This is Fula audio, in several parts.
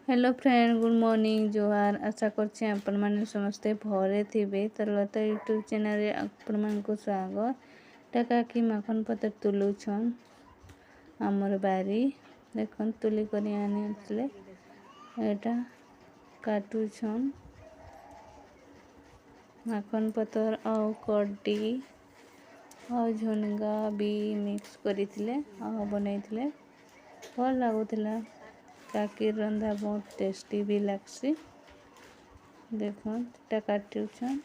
Hello friend, good morning जोहार। आशा करछे आपण माने समस्ते भरे थिबे। तो लता यूट्यूब चैनल रे आपण मान को स्वागत। टाका की माखन पतर तुलु छन हमर बारी देखन तुली करी आनी आसले एटा काटू छन माखन पतर और कड्डी और झुनगा भी मिक्स करिथिले और बनैथिले भल लागुथिला। काकी रंधा बहुत टेस्टी भी लागसी। देखो टा काटुछन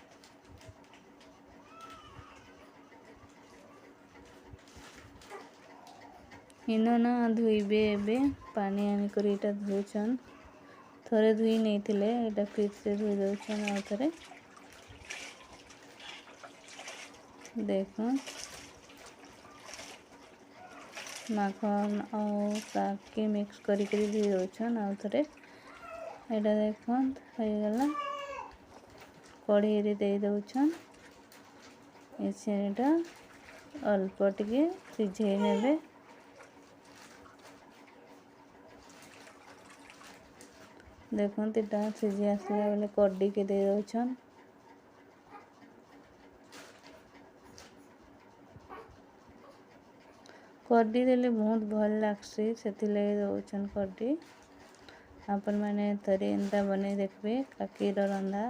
इनो ना धोइबे एबे पानी आनी करी एटा धोछन। थरे धोई नहीं थिले एटा फिर से धोई दउछन और थरे देखो माखन और काकी मिक्स करी करी धोई दउछन और थरे एटा देखन हो गला कढ़ी रे दे दउछन। एटा अल्प टिके सिझे नेबे देखो एटा सिझी आसला बेले कड्डी के दे दउछन। कड्डी देले बहुत भल लागसी सेथिले दउछन कड्डी। आपण माने थरे एंता बने देखबे काकी रंधा